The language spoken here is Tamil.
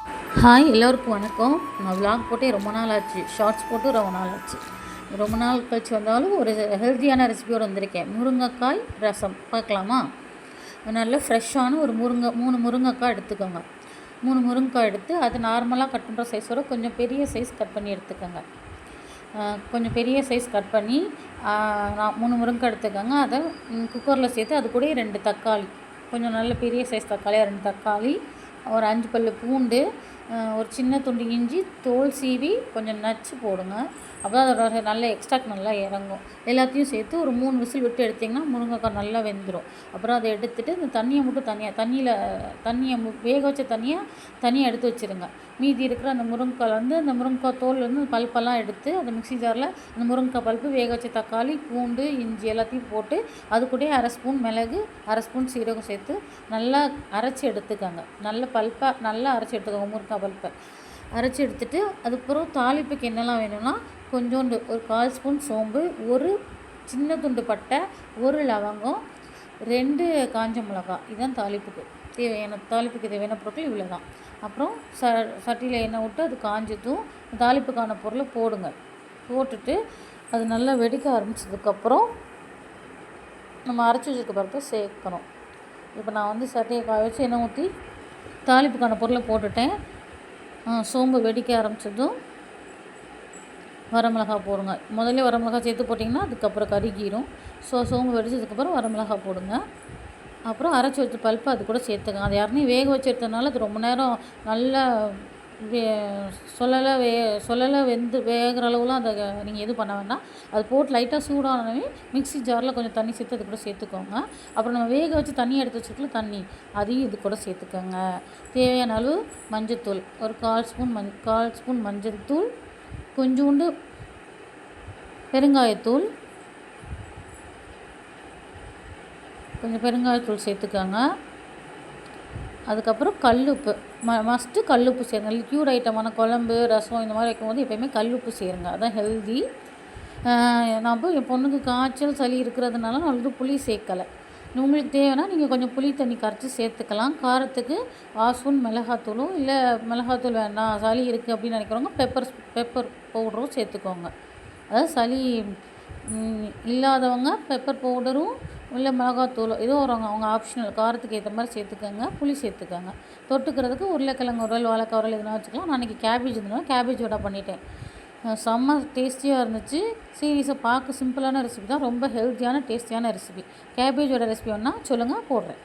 ஹாய் எல்லோருக்கும் வணக்கம். நான் விலாக் போட்டே ரொம்ப நாள் ஆச்சு, ஷார்ட்ஸ் போட்டு ரொம்ப நாள் ஆச்சு. ரொம்ப நாள் கழிச்சு வந்தாலும் ஒரு ஹெல்த்தியான ரெசிபியோடு வந்திருக்கேன். முருங்கைக்காய் ரசம் பார்க்கலாமா? நல்ல ஃப்ரெஷ்ஷான ஒரு 3 முருங்கைக்காய் எடுத்துக்கோங்க. 3 முருங்கைக்காய் எடுத்து அது நார்மலாக கட் பண்ணுற சைஸோட கொஞ்சம் பெரிய சைஸ் கட் பண்ணி எடுத்துக்கோங்க. கொஞ்சம் பெரிய சைஸ் கட் பண்ணி நான் 3 முருங்கைக்காய் எடுத்துக்கோங்க. அதை குக்கரில் சேர்த்து அது கூட 2 தக்காளி, கொஞ்சம் நல்ல பெரிய சைஸ் தக்காளியாக 2 தக்காளி, ஒரு 5 பல்லு பூண்டு, ஒரு சின்ன துண்டு இஞ்சி தோல் சீவி கொஞ்சம் நச்சு போடுங்க. அப்போ அதோட நல்ல எக்ஸ்ட்ராக்ட் நல்லா இறங்கும். எல்லாத்தையும் சேர்த்து ஒரு 3 விசில் விட்டு எடுத்திங்கன்னா முருங்கைக்காய் நல்லா வெந்துடும். அப்புறம் அதை எடுத்துகிட்டு இந்த தண்ணியை மட்டும் தண்ணியை வேக வச்ச தனியாக எடுத்து வச்சுருங்க. மீதி இருக்கிற அந்த முருங்கைக்காய் அந்த முருங்கைக்காய் தோல் பல்பெல்லாம் எடுத்து அந்த மிக்ஸி ஜாரில் அந்த முருங்கைக்காய் பல்ப்பு, வேக வச்ச தக்காளி, பூண்டு, இஞ்சி எல்லாத்தையும் போட்டு அது கூட 1/2 ஸ்பூன் மிளகு, 1/2 ஸ்பூன் சீரகம் சேர்த்து நல்லா அரைச்சி எடுத்துக்கோங்க. நல்ல பல்ப்பாக நல்லா அரைச்சி எடுத்துக்கோங்க. முருங்கைக்காய் பல்ப்பை அரைச்சி எடுத்துகிட்டு அதுக்கப்புறம் தாளிப்புக்கு என்னெல்லாம் வேணும்னா கொஞ்சோண்டு ஒரு 1/4 ஸ்பூன் சோம்பு, ஒரு சின்ன துண்டு பட்டை, ஒரு லவங்கம், 2 காஞ்ச மிளகாய். இதுதான் தாளிப்புக்கு தேவையான பொருட்கள் இவ்வளோ தான். அப்புறம் சட்டியில் எண்ணெய் விட்டு அது காஞ்சதும் தாளிப்புக்கான பொருளை போடுங்க. போட்டுட்டு அது நல்லா வெடிக்க ஆரம்பித்ததுக்கப்புறம் நம்ம அரைச்சி வச்சுருக்க பருப்பை சேர்க்கணும். இப்போ நான் சட்டியை காய வச்சு எண்ணெய் ஊற்றி தாளிப்புக்கான பொருளை போட்டுட்டேன். சோம்பு வெடிக்க ஆரம்பித்ததும் வரமிளகா போடுங்க. முதல்ல வரமிளகா சேர்த்து போட்டிங்கன்னா அதுக்கப்புறம் கருகிரும். சோம்பு வெடிச்சதுக்கப்புறம் வரமிளகா போடுங்க. அப்புறம் அரைச்சி வச்ச பல்ப்பு அது கூட சேர்த்துங்க. அது யாருமே வேக வச்சு எடுத்ததுனால அது ரொம்ப நேரம் நல்லா சொல்லலை வெந்து வேகிற அளவுலாம் அதை நீங்கள் எதுவும் பண்ண வேண்டாம். அது போட்டு லைட்டாக சூடானவே மிக்ஸி ஜாரில் கொஞ்சம் தண்ணி சேர்த்து அது கூட சேர்த்துக்கோங்க. அப்புறம் நம்ம வேக வச்சு தண்ணி எடுத்து வச்சுருக்கல தண்ணி, அதையும் இது கூட சேர்த்துக்கோங்க. தேவையான அளவு மஞ்சள்தூள், ஒரு 1/4 ஸ்பூன் மஞ்சள் தூள், கொஞ்சோண்டு பெருங்காயத்தூள், கொஞ்சம் பெருங்காயத்தூள் சேர்த்துக்கோங்க. அதுக்கப்புறம் கல்லுப்பு, மஸ்ட்டு கல்லுப்பு சேருங்க. லிக்யூட் ஐட்டமான குழம்பு, ரசம் இந்த மாதிரி வைக்கும்போது எப்போயுமே கல்லுப்பு சேருங்க. அதான் ஹெல்தி. நான் என் பொண்ணுக்கு காய்ச்சல் சளி இருக்கிறதுனால நான் புளி சேர்க்கலை. உங்களுக்கு தேவைன்னா நீங்கள் கொஞ்சம் புளி தண்ணி கரைச்சி சேர்த்துக்கலாம். காரத்துக்கு 1/2 ஸ்பூன் மிளகாத்தூளும், இல்லை மிளகாத்தூள் வேண்டாம் சளி இருக்குது அப்படின்னு நினைக்கிறவங்க பெப்பர் பவுடரும் சேர்த்துக்கோங்க. அதாவது சளி இல்லாதவங்க பெப்பர் பவுடரும் இல்லை மிளகாத்தூளோ ஏதோ அவங்க ஆப்ஷனல், காரத்துக்கு ஏற்ற மாதிரி சேர்த்துக்கோங்க. புளி சேர்த்துக்கோங்க. தொட்டுக்கிறதுக்கு உருளைக்கிழங்கு உரல், வாழைக்காய் உரல் எதுனா வச்சுக்கலாம். நான் இன்றைக்கி கேபேஜ் இருந்ததுனால கேபேஜ் வடை பண்ணிட்டேன். செம்ம டேஸ்டியாக இருந்துச்சு. சீரியஸாக பார்க்க சிம்பிளான ரெசிபி தான், ரொம்ப ஹெல்த்தியான டேஸ்டியான ரெசிபி. கேபேஜோட ரெசிபி வேணால் சொல்லுங்கள், போடுறேன்.